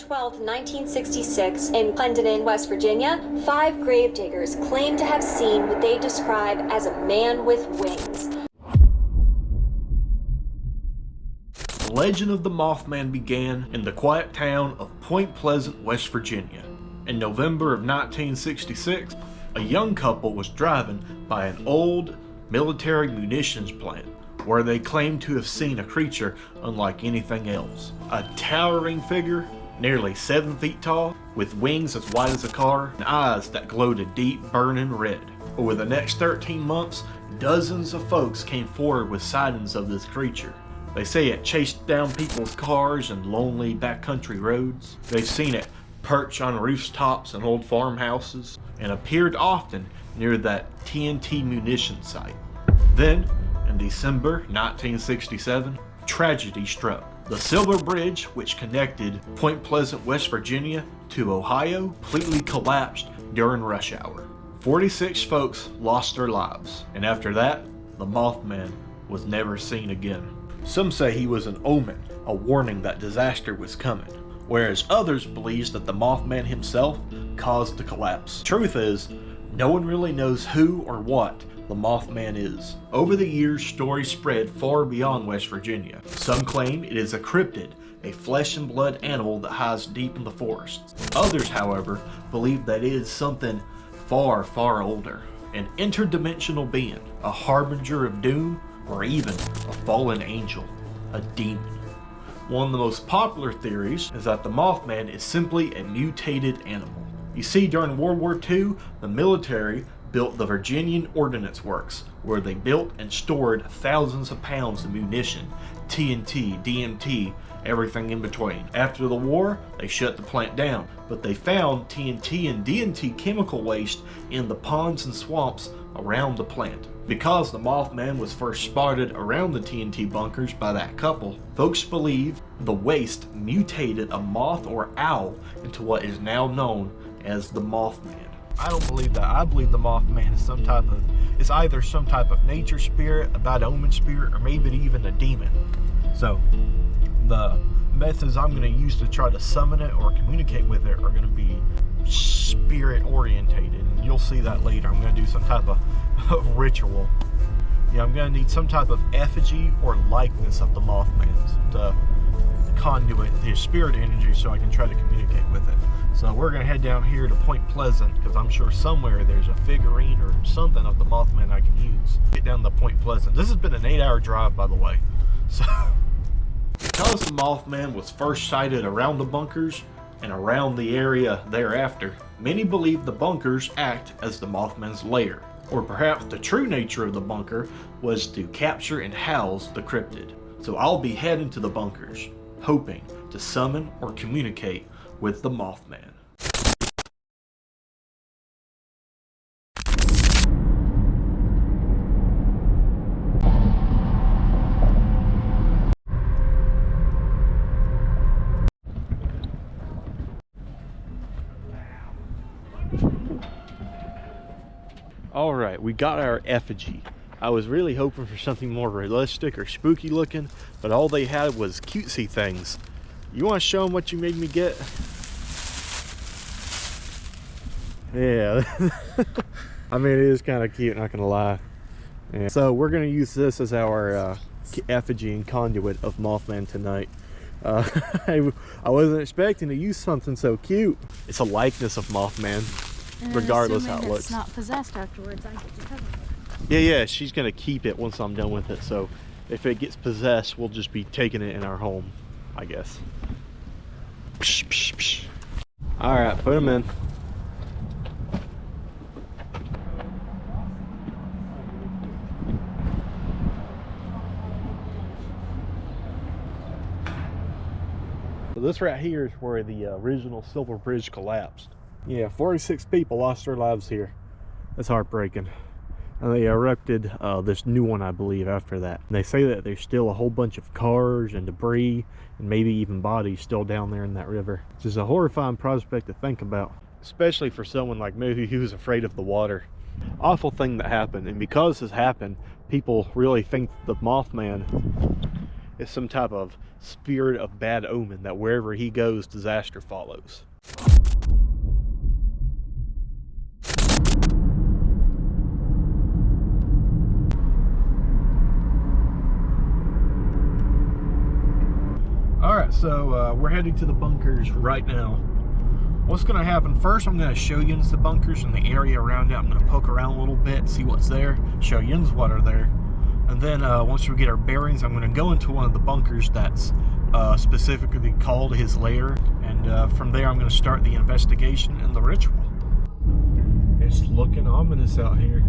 12, 1966, in Clendenin, West Virginia, 5 gravediggers claim to have seen what they describe as a man with wings. The legend of the Mothman began in the quiet town of Point Pleasant, West Virginia. In November of 1966, a young couple was driving by an old military munitions plant where they claimed to have seen a creature unlike anything else. A towering figure, nearly 7 feet tall, with wings as wide as a car and eyes that glowed a deep burning red. Over the next 13 months, dozens of folks came forward with sightings of this creature. They say it chased down people's cars and lonely backcountry roads. They've seen it perch on rooftops and old farmhouses and appeared often near that TNT munition site. Then, in December 1967, tragedy struck. The Silver Bridge, which connected Point Pleasant, West Virginia to Ohio, completely collapsed during rush hour. 46 folks lost their lives, and after that, the Mothman was never seen again. Some say he was an omen, a warning that disaster was coming, whereas others believe that the Mothman himself caused the collapse. Truth is, no one really knows who or what the Mothman is. Over the years, stories spread far beyond West Virginia. Some claim it is a cryptid, a flesh and blood animal that hides deep in the forests. Others, however, believe that it is something far, far older, an interdimensional being, a harbinger of doom, or even a fallen angel, a demon. One of the most popular theories is that the Mothman is simply a mutated animal. You see, during World War II, the military built the Virginian Ordnance Works, where they built and stored thousands of pounds of munition, TNT, DMT, everything in between. After the war, they shut the plant down, but they found TNT and DMT chemical waste in the ponds and swamps around the plant. Because the Mothman was first spotted around the TNT bunkers by that couple, folks believe the waste mutated a moth or owl into what is now known as the Mothman. I don't believe that. I believe the Mothman is it's either some type of nature spirit, a bad omen spirit, or maybe even a demon. So the methods I'm going to use to try to summon it or communicate with it are going to be spirit orientated, and you'll see that later. I'm going to do some type of ritual. Yeah, I'm going to need some type of effigy or likeness of the Mothman to conduit his spirit energy so I can try to communicate with it. So we're going to head down here to Point Pleasant, because I'm sure somewhere there's a figurine or something of the Mothman I can use. Get down to Point Pleasant. This has been an 8-hour drive, by the way. So, because the Mothman was first sighted around the bunkers and around the area thereafter, many believe the bunkers act as the Mothman's lair. Or perhaps the true nature of the bunker was to capture and house the cryptid. So I'll be heading to the bunkers, hoping to summon or communicate with the Mothman. Alright, we got our effigy. I was really hoping for something more realistic or spooky looking, but all they had was cutesy things. You want to show them what you made me get? Yeah. I mean, it is kind of cute, not gonna lie. Yeah. So we're gonna use this as our effigy and conduit of Mothman tonight. I wasn't expecting to use something so cute. It's a likeness of Mothman, regardless how it looks. It's not possessed afterwards. I get to cover it. Yeah, she's gonna keep it once I'm done with it. So if it gets possessed, we'll just be taking it in our home, I guess. Psh, psh, psh. All right, put them in. So this right here is where the original Silver Bridge collapsed. Yeah, 46 people lost their lives here. That's heartbreaking. And they erected this new one, I believe, after that. And they say that there's still a whole bunch of cars and debris and maybe even bodies still down there in that river. It's just a horrifying prospect to think about, especially for someone like me who's afraid of the water. Awful thing that happened, and because this happened, people really think the Mothman is some type of spirit of bad omen, that wherever he goes, disaster follows. Alright, so we're heading to the bunkers right now. What's going to happen first, I'm going to show you the bunkers and the area around it. I'm going to poke around a little bit, see what's there, show you what are there. And then once we get our bearings, I'm going to go into one of the bunkers that's specifically called his lair. And from there, I'm going to start the investigation and the ritual. It's looking ominous out here.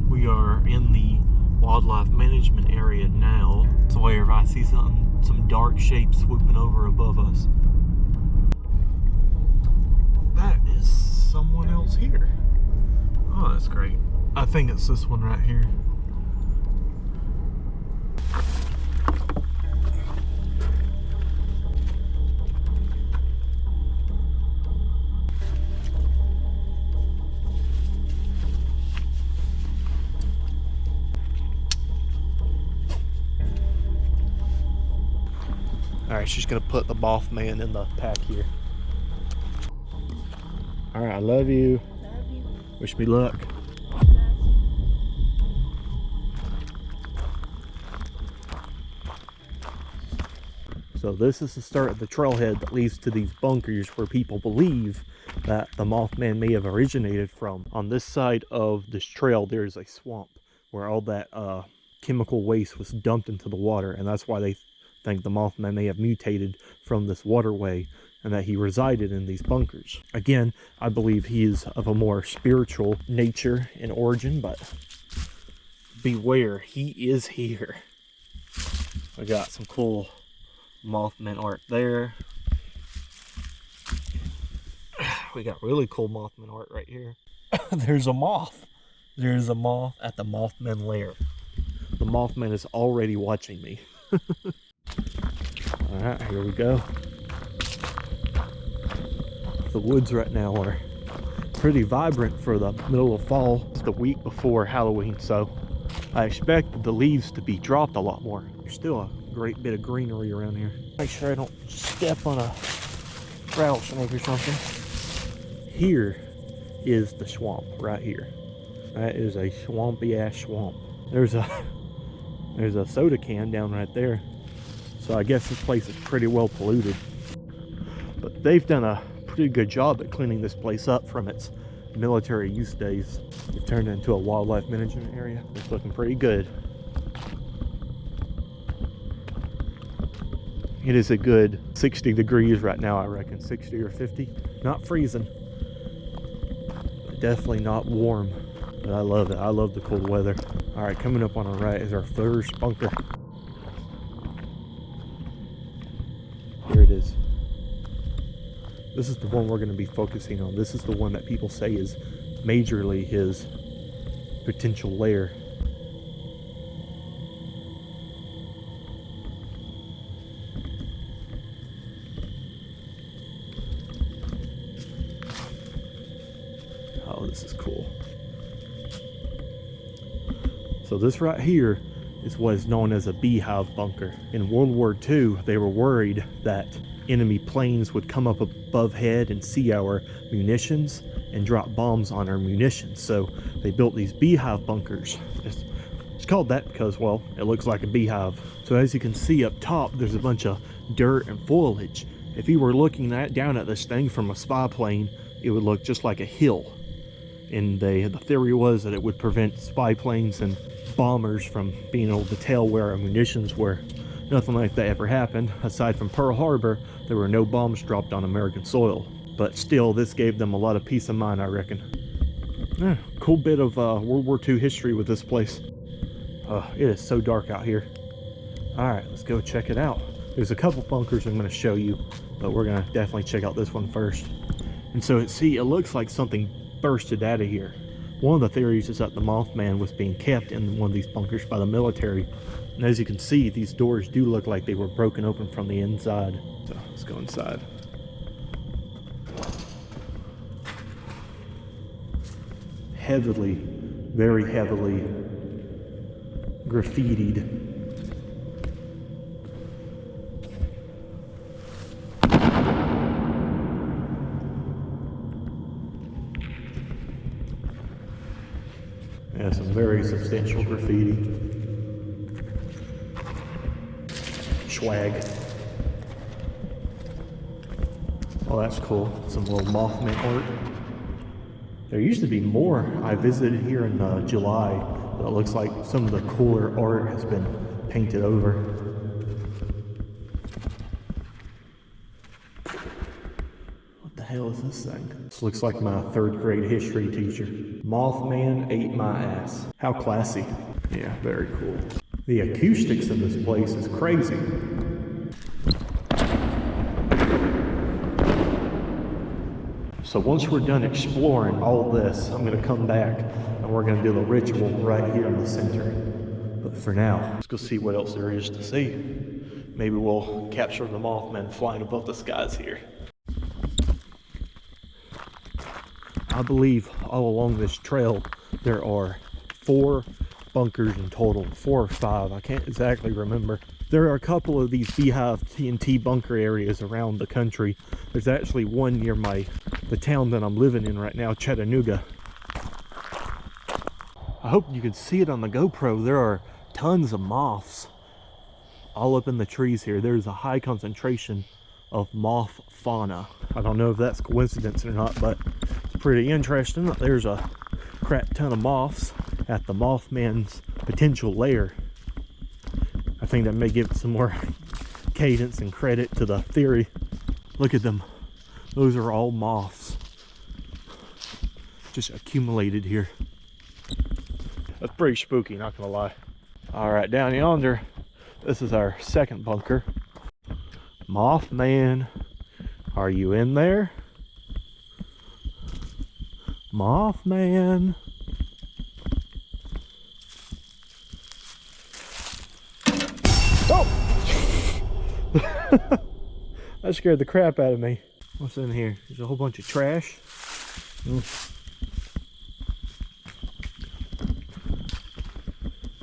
We are in the wildlife management area now. So where I see some dark shapes swooping over above us. That is someone else here. Oh, that's great. I think it's this one right here. Alright, she's gonna put the Mothman in the pack here. Alright, I love you. Love you. Wish me luck. So this is the start of the trailhead that leads to these bunkers where people believe that the Mothman may have originated from. On this side of this trail, there's a swamp where all that chemical waste was dumped into the water, and that's why they think the Mothman may have mutated from this waterway and that he resided in these bunkers. Again, I believe he is of a more spiritual nature and origin, but beware, he is here. I got some cool Mothman art there. We got really cool Mothman art right here. There's a moth. There's a moth at the Mothman lair. The Mothman is already watching me. Alright, here we go. The woods right now are pretty vibrant for the middle of fall. It's the week before Halloween, so I expect the leaves to be dropped a lot more. There's still a great bit of greenery around here. Make sure I don't step on a rattlesnake or something. Here is the swamp right here. That is a swampy ass swamp. There's a soda can down right there. So I guess this place is pretty well polluted. But they've done a pretty good job at cleaning this place up from its military use days. They've turned it into a wildlife management area. It's looking pretty good. It is a good 60 degrees right now, I reckon. 60 or 50. Not freezing. But definitely not warm. But I love it. I love the cold weather. Alright, coming up on our right is our first bunker. Here it is. This is the one we're going to be focusing on. This is the one that people say is majorly his potential lair. Oh, this is cool. So this right here is what is known as a beehive bunker. In World War II, they were worried that enemy planes would come up above head and see our munitions and drop bombs on our munitions. So they built these beehive bunkers. It's called that because, well, it looks like a beehive. So as you can see up top, there's a bunch of dirt and foliage. If you were looking down at this thing from a spy plane, it would look just like a hill. And the theory was that it would prevent spy planes and bombers from being able to tell where our munitions were. Nothing like that ever happened. Aside from Pearl Harbor, there were no bombs dropped on American soil. But still, this gave them a lot of peace of mind, I reckon. Yeah, cool bit of World War II history with this place. It is so dark out here. Alright, let's go check it out. There's a couple bunkers I'm going to show you, but we're going to definitely check out this one first. And so, see, it looks like something bursted out of here. One of the theories is that the Mothman was being kept in one of these bunkers by the military. And as you can see, these doors do look like they were broken open from the inside. So let's go inside. Heavily, very heavily graffitied. has some very substantial graffiti. Swag. Oh, that's cool. Some little Mothman art. There used to be more. I visited here in July, but it looks like some of the cooler art has been painted over. What the hell is this thing? This looks like my 3rd grade history teacher. Mothman ate my ass. How classy. Yeah, very cool. The acoustics in this place is crazy. So once we're done exploring all this, I'm going to come back and we're going to do the ritual right here in the center. But for now, let's go see what else there is to see. Maybe we'll capture the Mothman flying above the skies here. I believe all along this trail there are 4 bunkers in total, 4 or 5, I can't exactly remember. There are a couple of these beehive TNT bunker areas around the country. There's actually one near the town that I'm living in right now, Chattanooga. I hope you can see it on the GoPro. There are tons of moths all up in the trees here. There's a high concentration of moth fauna. I don't know if that's coincidence or not, but it's pretty interesting that there's a crap ton of moths at the Mothman's potential lair. I think that may give it some more cadence and credit to the theory. Look at them. Those are all moths just accumulated here. That's pretty spooky, not gonna lie. All right, down yonder, this is our 2nd bunker. Mothman, are you in there? Mothman. Oh! That scared the crap out of me. What's in here? There's a whole bunch of trash.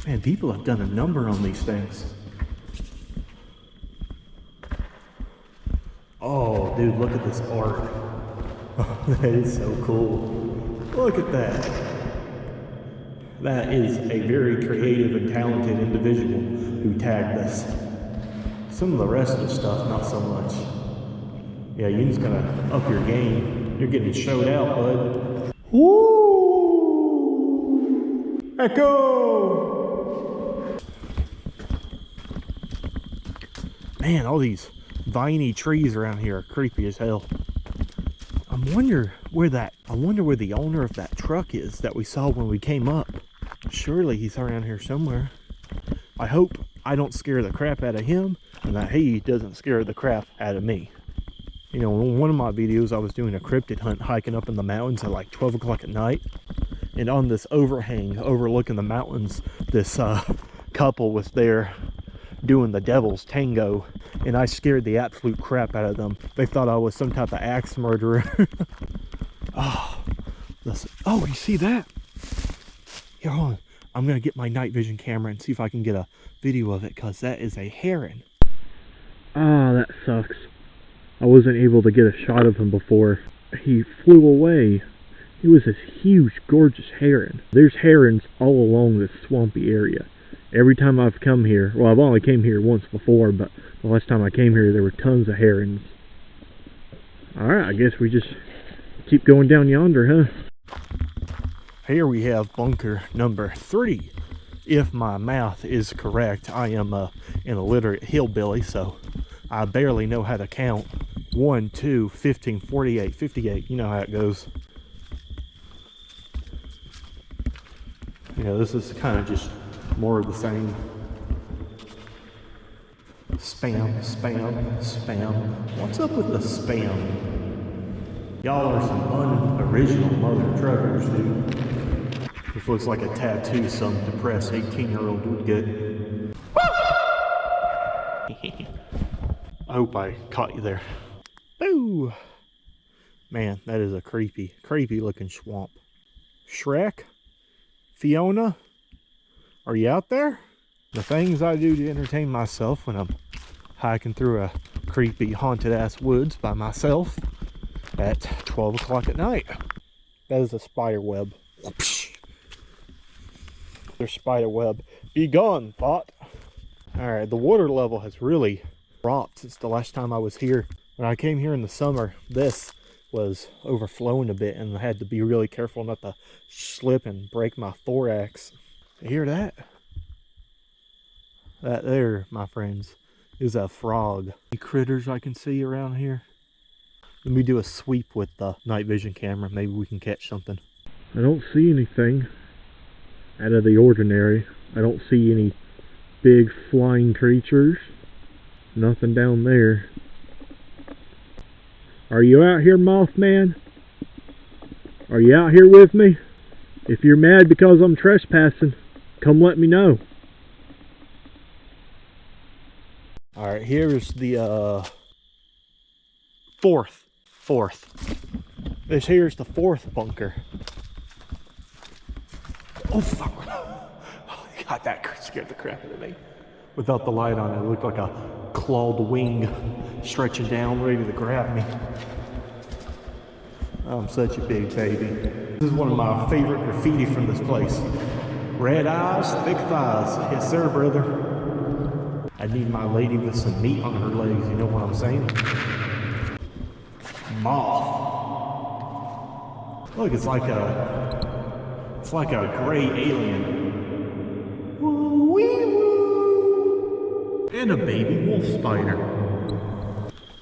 Man, people have done a number on these things. Oh, dude, look at this art. That is so cool. Look at that. That is a very creative and talented individual who tagged this. Some of the rest of the stuff, not so much. Yeah, you just gotta up your game. You're getting showed out, bud. Woo! Echo! Man, all these viney trees around here are creepy as hell. I wonder where the owner of that truck is that we saw when we came up. Surely he's around here somewhere. I hope I don't scare the crap out of him and that he doesn't scare the crap out of me. You know, in one of my videos I was doing a cryptid hunt hiking up in the mountains at like 12 o'clock at night. And on this overhang overlooking the mountains, this couple was there doing the devil's tango, and I scared the absolute crap out of them. They thought I was some type of axe murderer. Oh, you see that? Here, hold on. I'm gonna get my night vision camera and see if I can get a video of it, because that is a heron. Ah, that sucks. I wasn't able to get a shot of him before. He flew away. It was this huge, gorgeous heron. There's herons all along this swampy area. Every time I've come here, well, I've only came here once before, but the last time I came here, there were tons of herons. Alright, I guess we just keep going down yonder, huh? Here we have bunker number 3. If my math is correct, I am an illiterate hillbilly, so I barely know how to count. 1, 2, 15, 48, 58. You know how it goes. Yeah, this is kind of just more of the same. Spam, spam, spam. What's up with the spam? Y'all are some unoriginal mother truckers, dude. This looks like a tattoo some depressed 18-year-old would get. I hope I caught you there. Boo! Man, that is a creepy looking swamp. Shrek? Fiona? Are you out there? The things I do to entertain myself when I'm hiking through a creepy haunted ass woods by myself at 12 o'clock at night. That is a spider web. There's spider web. Be gone, thought. Alright, the water level has really dropped since the last time I was here. When I came here in the summer, this was overflowing a bit and I had to be really careful not to slip and break my thorax. You hear that? That there, my friends, is a frog. Any critters I can see around here? Let me do a sweep with the night vision camera. Maybe we can catch something. I don't see anything out of the ordinary. I don't see any big flying creatures. Nothing down there. Are you out here, Mothman? Are you out here with me? If you're mad because I'm trespassing, come let me know. Alright, here's the fourth. Here's the fourth bunker. Oh fuck. Oh, God, that scared the crap out of me. Without the light on, it looked like a clawed wing stretching down, ready to grab me. I'm such a big baby. This is one of my favorite graffiti from this place. Red eyes, thick thighs. Yes sir, brother. I need my lady with some meat on her legs, you know what I'm saying? Moth. Look, it's like a gray alien. Woo wee woo. And a baby wolf spider.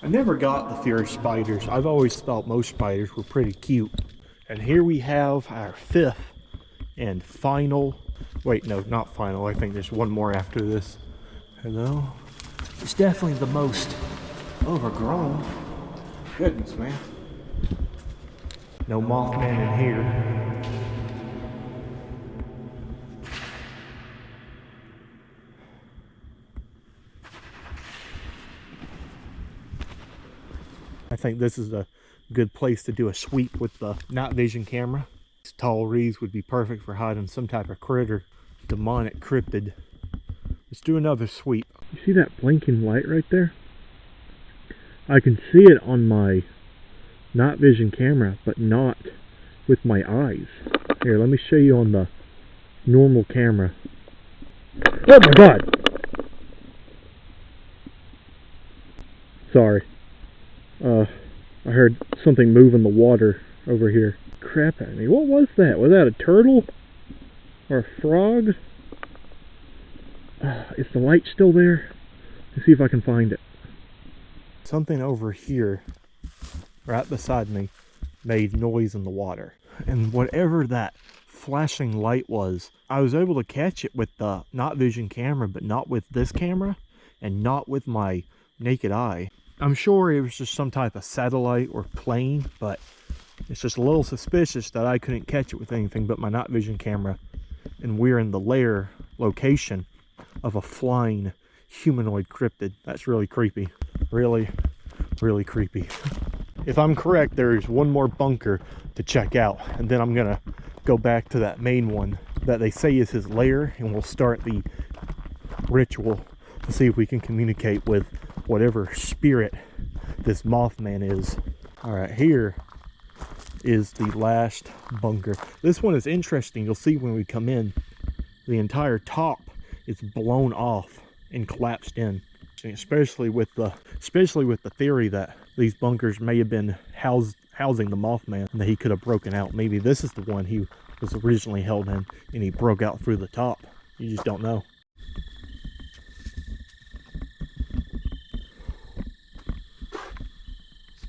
I never got the fear of spiders. I've always thought most spiders were pretty cute. And here we have our fifth and final, wait, no, not final. I think there's one more after this. Hello? It's definitely the most overgrown. Goodness, man. No Mothman in here. I think this is a good place to do a sweep with the night vision camera. These tall reeds would be perfect for hiding some type of critter, demonic cryptid. Let's do another sweep. You see that blinking light right there? I can see it on my night vision camera, but not with my eyes. Here, let me show you on the normal camera. Oh my God! Sorry. I heard something move in the water over here. Crap at me. What was that? Was that a turtle? Or a frog? Is the light still there? Let's see if I can find it. Something over here, right beside me, made noise in the water. And whatever that flashing light was, I was able to catch it with the night vision camera, but not with this camera, and not with my naked eye. I'm sure it was just some type of satellite or plane, but it's just a little suspicious that I couldn't catch it with anything but my night vision camera. And we're in the lair location of a flying humanoid cryptid. That's really creepy. Really, really creepy. If I'm correct, there's one more bunker to check out, and then I'm gonna go back to that main one that they say is his lair, and we'll start the ritual to see if we can communicate with whatever spirit this Mothman is. Alright, here is the last bunker. This one is interesting. You'll see when we come in, the entire top is blown off and collapsed in. Especially with the theory that these bunkers may have been housing the Mothman, and that he could have broken out. Maybe this is the one he was originally held in and he broke out through the top. You just don't know.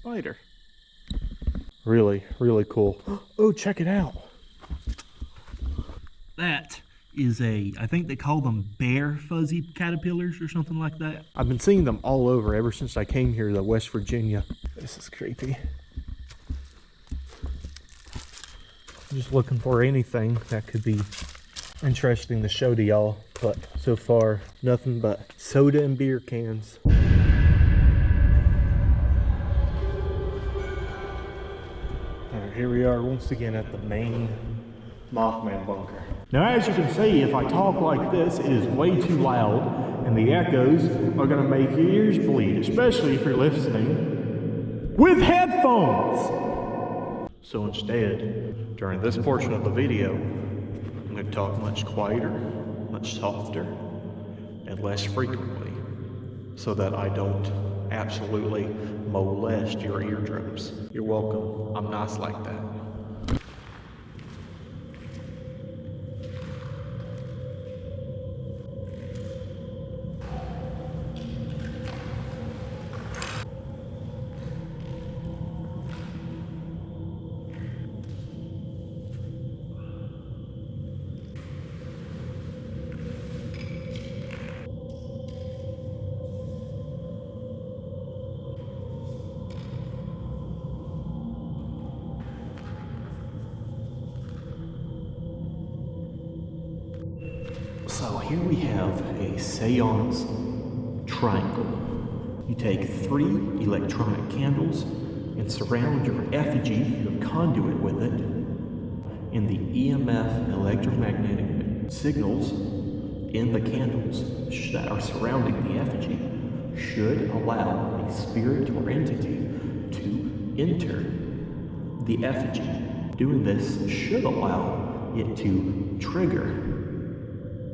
Spider. Really, really cool. Oh, check it out. That is I think they call them bear fuzzy caterpillars or something like that. I've been seeing them all over ever since I came here to West Virginia. This is creepy. I'm just looking for anything that could be interesting to show to y'all, but so far nothing but soda and beer cans. Alright, here we are once again at the main Mothman bunker. Now, as you can see, if I talk like this, it is way too loud, and the echoes are going to make your ears bleed, especially if you're listening with headphones. So instead, during this portion of the video, I'm going to talk much quieter, much softer, and less frequently, so that I don't absolutely molest your eardrums. You're welcome. I'm nice like that. So here we have a seance triangle. You take 3 electronic candles and surround your effigy, your conduit, with it, and the EMF electromagnetic signals in the candles that are surrounding the effigy should allow a spirit or entity to enter the effigy. Doing this should allow it to trigger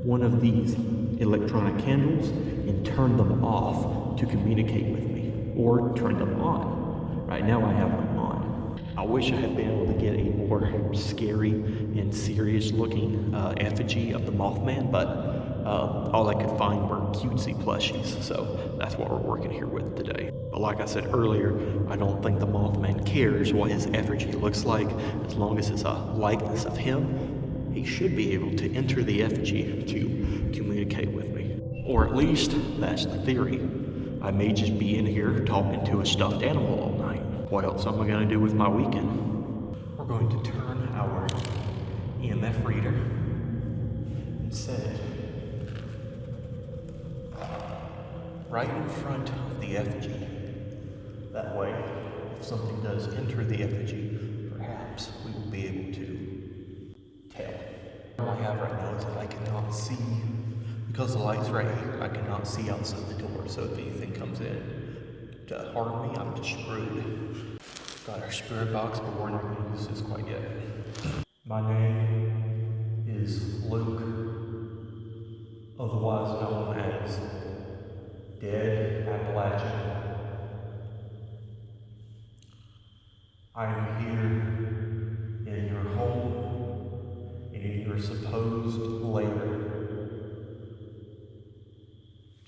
one of these electronic candles and turn them off to communicate with me, or turn them on. Right now I have them on. I wish I had been able to get a more scary and serious looking effigy of the Mothman, but all I could find were cutesy plushies, so that's what we're working here with today. But like I said earlier, I don't think the Mothman cares what his effigy looks like. As long as it's a likeness of him, he should be able to enter the effigy to communicate with me. Or at least, that's the theory. I may just be in here talking to a stuffed animal all night. What else am I going to do with my weekend? We're going to turn our EMF reader and set it right in front of the effigy. That way, if something does enter the effigy, perhaps we will be able to tell. All I have right now is that I cannot see, because the light's right here, I cannot see outside the door, so if anything comes in to harm me, I'm just screwed. Got our spirit box, but we're not going to use this quite yet. My name is Luke, otherwise known as Dead Appalachia. I am here in your home, and in your supposed lair,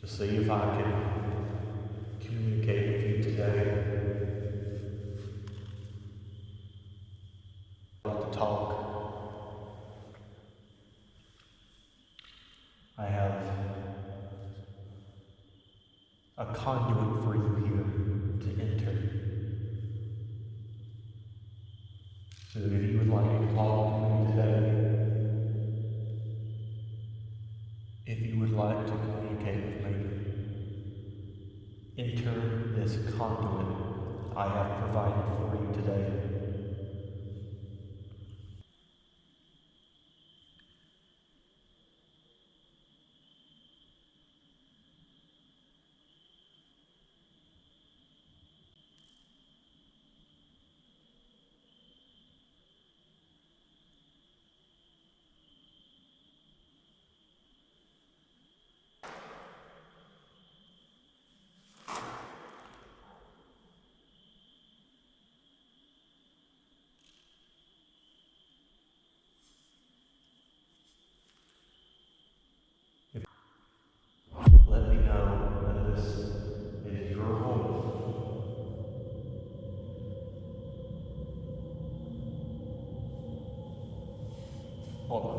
to see if I can communicate with you today. I'd like to talk. I have a conduit for you here to enter. So if you would like to talk with me today, if you would like to communicate with me, enter this conduit I have provided for you today. Let me know that this is your home. Hold on.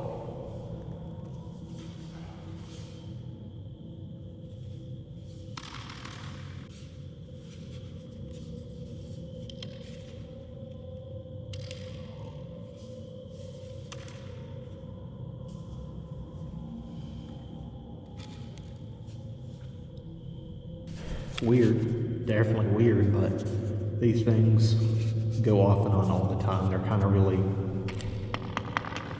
Weird, definitely weird, but these things go off and on all the time. They're kind of really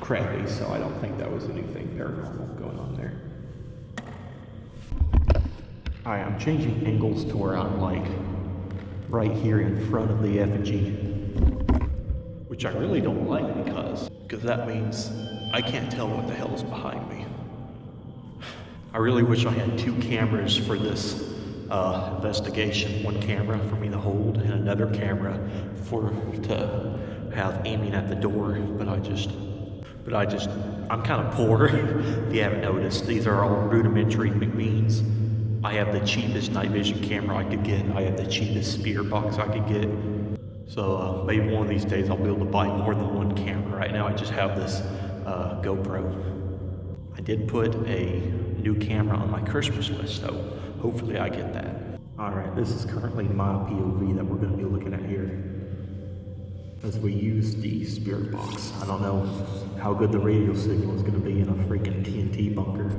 crappy, so I don't think that was anything paranormal going on there. Alright, I'm changing angles to where I'm like right here in front of the effigy, which I really don't like because that means I can't tell what the hell is behind me. I really wish I had 2 cameras for this investigation. 1 camera for me to hold and another camera to have aiming at the door, but I'm kind of poor. If you haven't noticed, these are all rudimentary McBeans. I have the cheapest night vision camera I could get. I have the cheapest spirit box I could get. So maybe one of these days I'll be able to buy more than 1 camera. Right now I just have this GoPro. I did put a new camera on my Christmas list, so hopefully I get that. Alright, this is currently my POV that we're going to be looking at here as we use the spirit box. I don't know how good the radio signal is going to be in a freaking TNT bunker.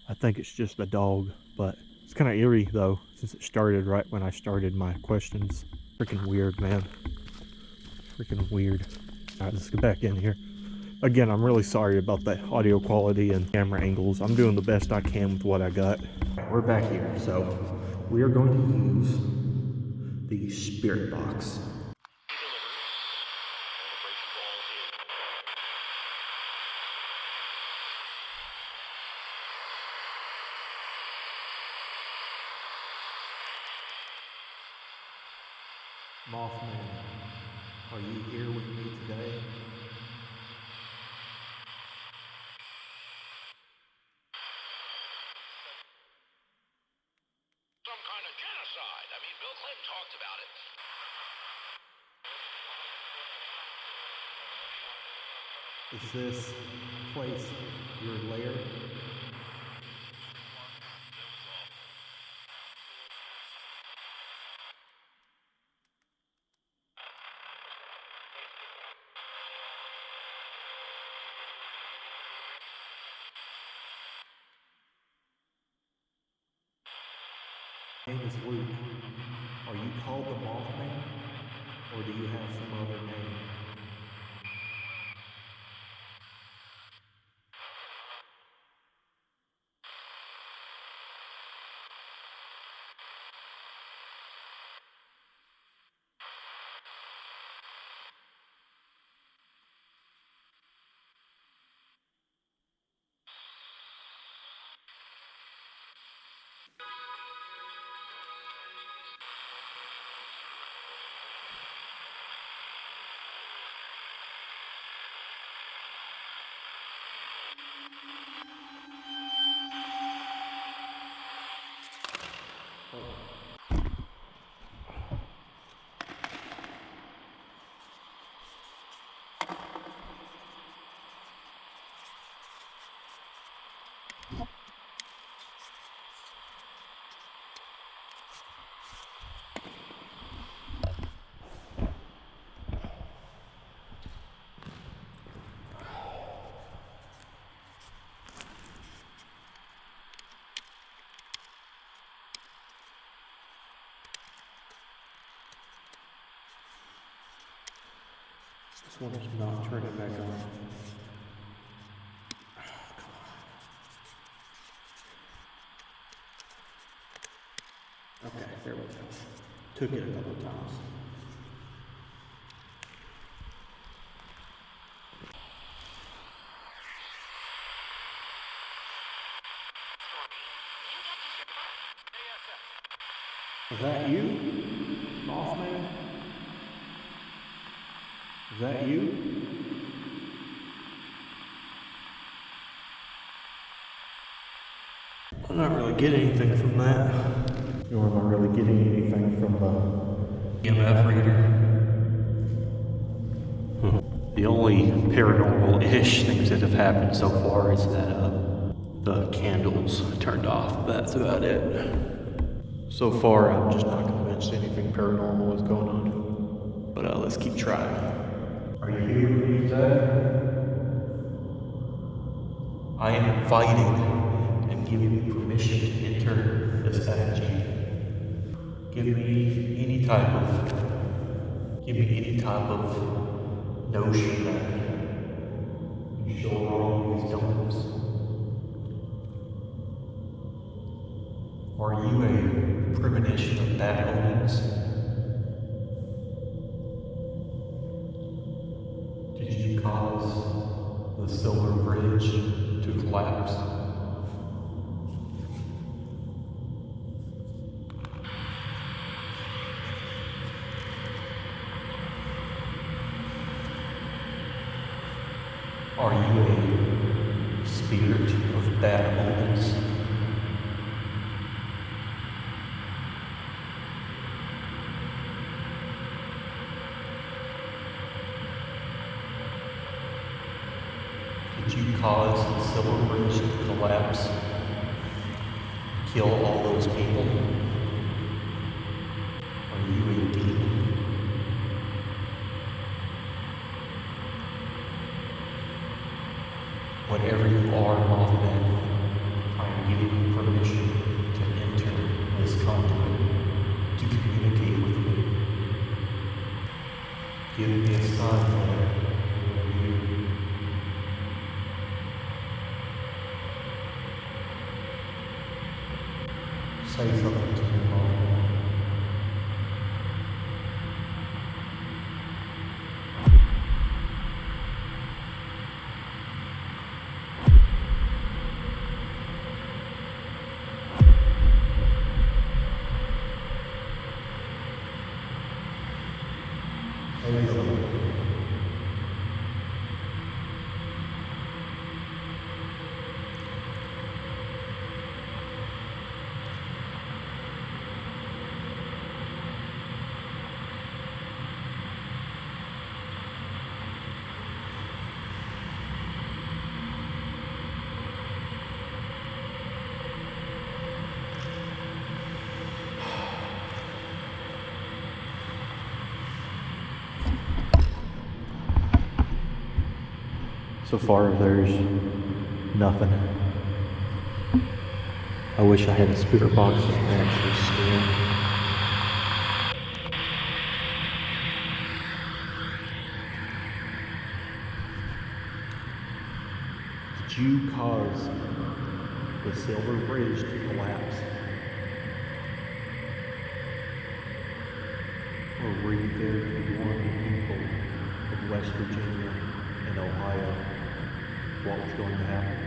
I think it's just a dog, but it's kind of eerie though, since it started right when I started my questions. Freaking weird, man. Freaking weird. Alright, let's get back in here. Again, I'm really sorry about the audio quality and camera angles. I'm doing the best I can with what I got. We're back here, so we are going to use the spirit box. Mothman, are you here with me today? Some kind of genocide. I mean, Bill Clinton talked about it. Is this place your lair? My name is Luke. Are you called the Mothman, or do you have some other name? This one is not turning back on. Okay, there we go. Took it a couple times. Is that you, Mothman? Is that you? I'm not really getting anything from that. Nor am I really getting anything from the EMF reader. The only paranormal-ish things that have happened so far is that the candles turned off. That's about it. So far, I'm just not convinced anything paranormal is going on. But let's keep trying. Are you here with me today? I am inviting and giving you permission to enter this effigy. Give me any type of notion that you show wrong these domes. Are you a premonition of bad omens? Did you cause the Silver Bridge to collapse? Are you a spirit of bad omens? Did you cause the Silver Bridge to collapse? Kill all those people? Are you a demon? Whatever you are, Mothman, I am giving you permission to enter this conduit to communicate with me. Give me a sign where you. Say something to me, Mothman. So far, there's nothing. I wish I had a spirit box that can actually scan. Did you cause the Silver Bridge to collapse? Or were you there to warn the people of West Virginia and Ohio what was going to happen?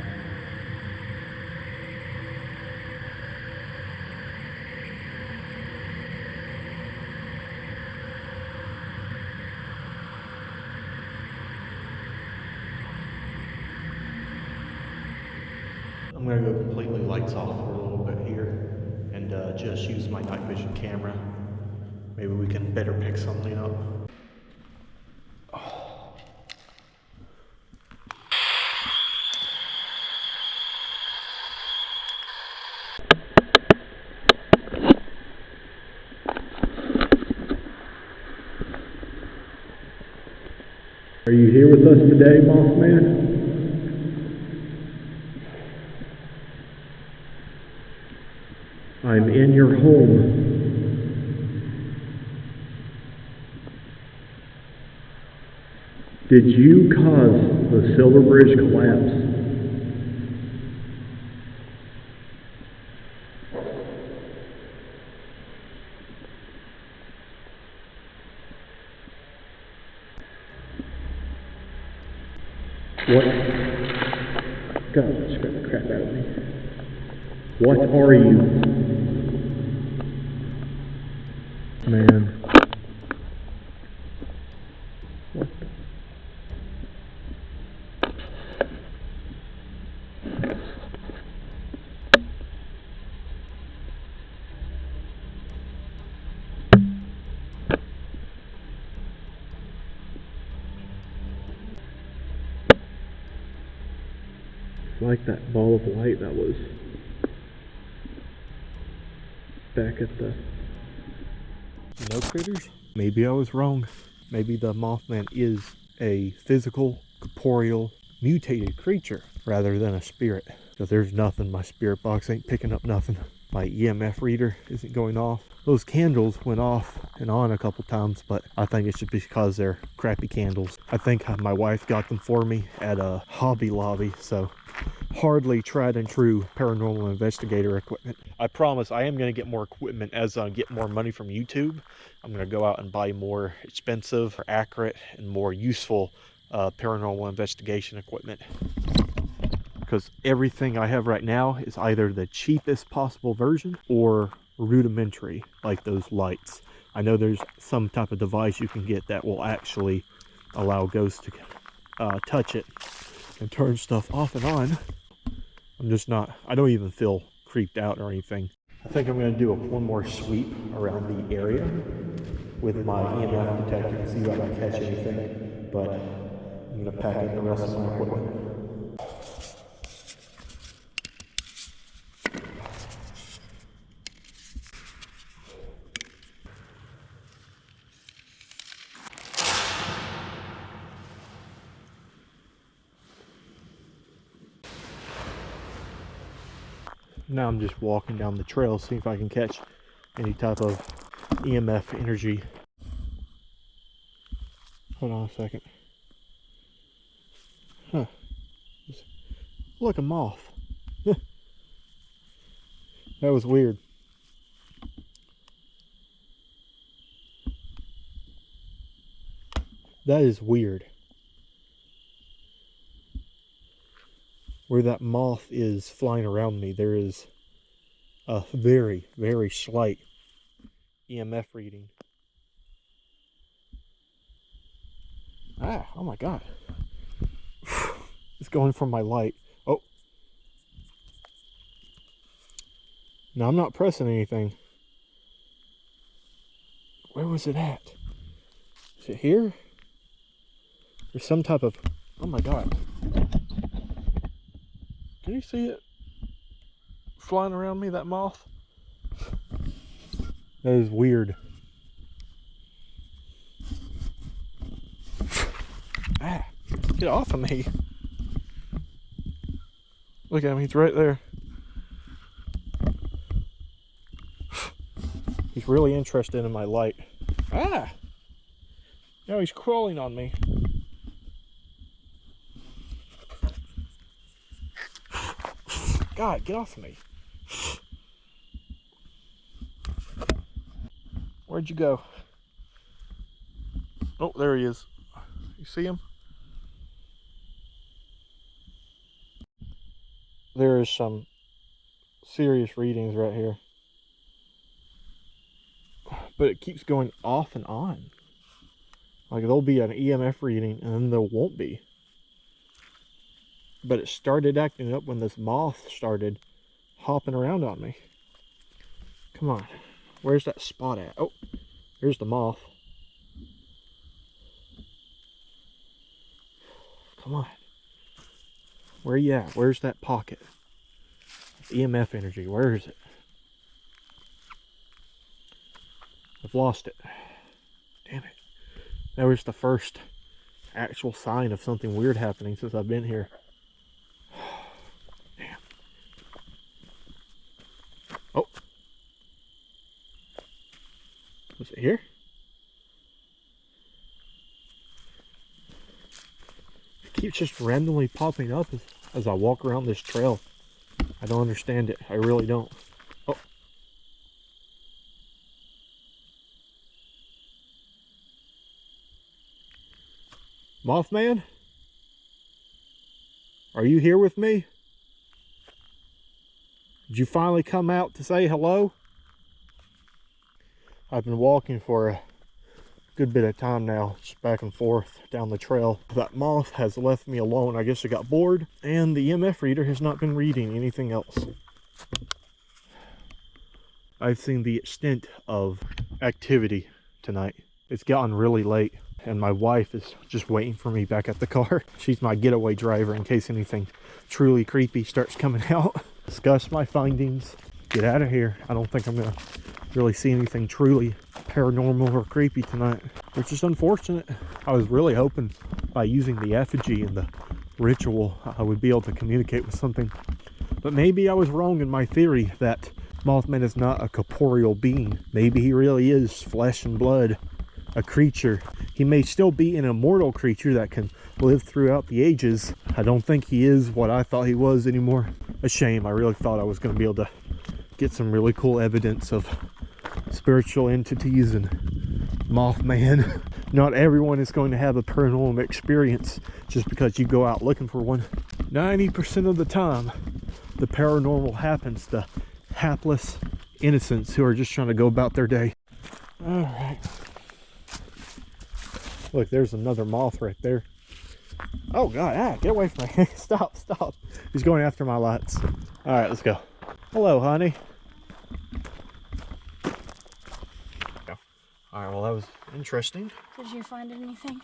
I'm going to go completely lights off for a little bit here and just use my night vision camera. Maybe we can better pick something up. Are you here with us today, Mothman? I'm in your home. Did you cause the Silver Bridge collapse? What? God, that scared the crap out of me. What are you? Man. What the? It's like that ball of light that was back at the... No critters? Maybe I was wrong. Maybe the Mothman is a physical, corporeal, mutated creature rather than a spirit. Because there's nothing. My spirit box ain't picking up nothing. My EMF reader isn't going off. Those candles went off and on a couple times, but I think it's just because they're crappy candles. I think my wife got them for me at a Hobby Lobby, so hardly tried and true paranormal investigator equipment. I promise I am going to get more equipment as I get more money from YouTube. I'm going to go out and buy more expensive, accurate, and more useful paranormal investigation equipment. Because everything I have right now is either the cheapest possible version or rudimentary, like those lights. I know there's some type of device you can get that will actually allow ghosts to touch it and turn stuff off and on. I'm just not, I don't even feel creeped out or anything. I think I'm going to do one more sweep around the area with my EMF detector and see if I can catch anything, but I'm going to pack in the rest of my equipment. Now I'm just walking down the trail, see if I can catch any type of EMF energy. Hold on a second. Huh. Look, a moth. That was weird. That is weird. Where that moth is flying around me, there is a very, very slight EMF reading. Oh my God. It's going from my light. Oh. Now I'm not pressing anything. Where was it at? Is it here? There's some type of... Oh my God. Can you see it flying around me, that moth? That is weird. Ah, get off of me. Look at him, he's right there. He's really interested in my light. Ah! Now he's crawling on me. God, get off of me. Where'd you go? Oh, there he is. You see him? There is some serious readings right here. But it keeps going off and on. Like there'll be an EMF reading and then there won't be. But it started acting up when this moth started hopping around on me. Come on. Where's that spot at? Oh, here's the moth. Come on. Where you at? Where's that pocket? EMF energy. Where is it? I've lost it. Damn it. That was the first actual sign of something weird happening since I've been here. Damn. Oh. Was it here? It keeps just randomly popping up as I walk around this trail. I don't understand it. I really don't. Oh. Mothman? Are you here with me? Did you finally come out to say hello? I've been walking for a good bit of time now, just back and forth down the trail. That moth has left me alone. I guess it got bored, and the EMF reader has not been reading anything else. I've seen the extent of activity tonight. It's gotten really late. And my wife is just waiting for me back at the car. She's my getaway driver in case anything truly creepy starts coming out. Discuss my findings, get out of here. I don't think I'm gonna really see anything truly paranormal or creepy tonight, which is unfortunate. I was really hoping by using the effigy and the ritual I would be able to communicate with something, but maybe I was wrong in my theory that Mothman is not a corporeal being. Maybe he really is flesh and blood, a creature. He may still be an immortal creature that can live throughout the ages. I don't think he is what I thought he was anymore. A shame. I really thought I was going to be able to get some really cool evidence of spiritual entities and Mothman. Not everyone is going to have a paranormal experience just because you go out looking for one. 90% of the time, the paranormal happens to hapless innocents who are just trying to go about their day. All right. Look, there's another moth right there. Oh God, get away from me. Stop. He's going after my lights. All right, let's go. Hello, honey. All right, well, that was interesting. Did you find anything?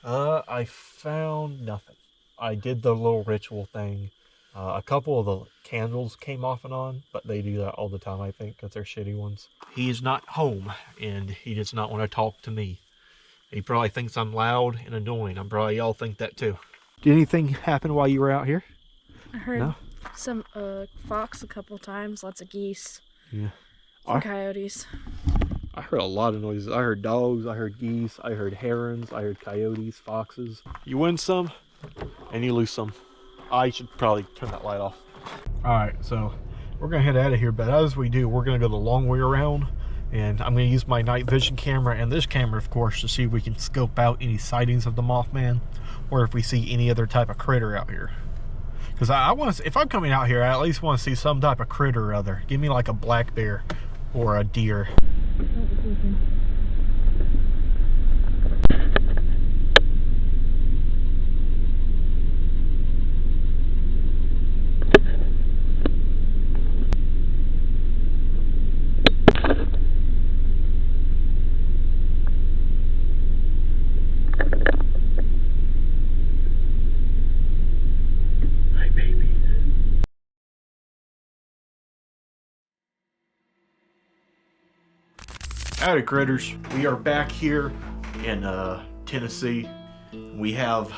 I found nothing. I did the little ritual thing. A couple of the candles came off and on, but they do that all the time, I think, because they're shitty ones. He is not home, and he does not want to talk to me. He probably thinks I'm loud and annoying. I'm probably y'all think that too. Did anything happen while you were out here? I heard some fox a couple times, lots of geese. Yeah. Some coyotes. I heard a lot of noises. I heard dogs, I heard geese, I heard herons, I heard coyotes, foxes. You win some, and you lose some. I should probably turn that light off. All right, so we're gonna head out of here, but as we do, we're gonna go the long way around, and I'm gonna use my night vision camera and this camera, of course, to see if we can scope out any sightings of the Mothman, or if we see any other type of critter out here. Because I want to, if I'm coming out here, I at least want to see some type of critter or other. Give me like a black bear or a deer. Howdy critters, we are back here in Tennessee. We have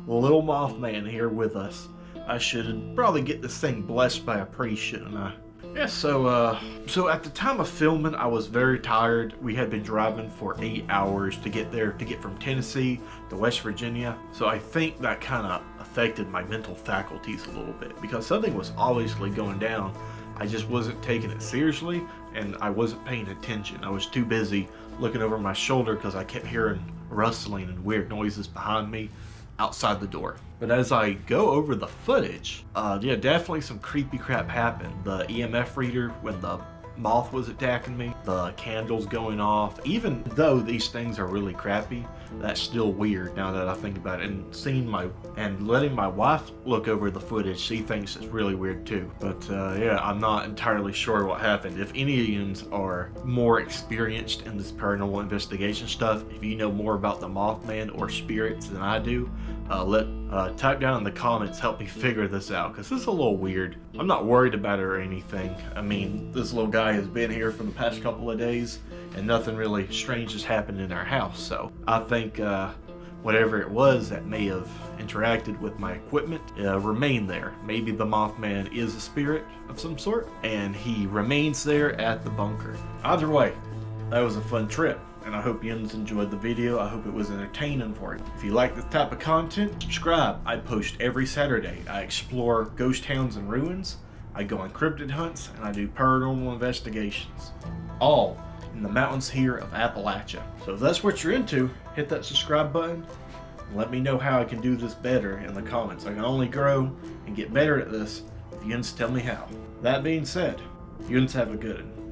the little Mothman here with us. I should probably get this thing blessed by a priest, shouldn't I? Yeah, so at the time of filming, I was very tired. We had been driving for 8 hours to get there, to get from Tennessee to West Virginia. So I think that kind of affected my mental faculties a little bit, because something was obviously going down. I just wasn't taking it seriously, and I wasn't paying attention. I was too busy looking over my shoulder because I kept hearing rustling and weird noises behind me outside the door. But as I go over the footage, yeah, definitely some creepy crap happened. The EMF reader when the moth was attacking me, the candles going off. Even though these things are really crappy, that's still weird now that I think about it. And letting my wife look over the footage, she thinks it's really weird too. But yeah, I'm not entirely sure what happened. If any of you are more experienced in this paranormal investigation stuff, if you know more about the Mothman or spirits than I do, type down in the comments, help me figure this out, because this is a little weird. I'm not worried about it or anything. I mean, this little guy has been here for the past couple of days and nothing really strange has happened in our house, so I think whatever it was that may have interacted with my equipment remained there. Maybe the Mothman is a spirit of some sort and he remains there at the bunker. Either way, that was a fun trip, and I hope you enjoyed the video. I hope it was entertaining for you. If you like this type of content, subscribe. I post every Saturday. I explore ghost towns and ruins, I go on cryptid hunts, and I do paranormal investigations. All in the mountains here of Appalachia. So if that's what you're into, hit that subscribe button and let me know how I can do this better in the comments. I can only grow and get better at this if you tell me how. That being said, you have a good one.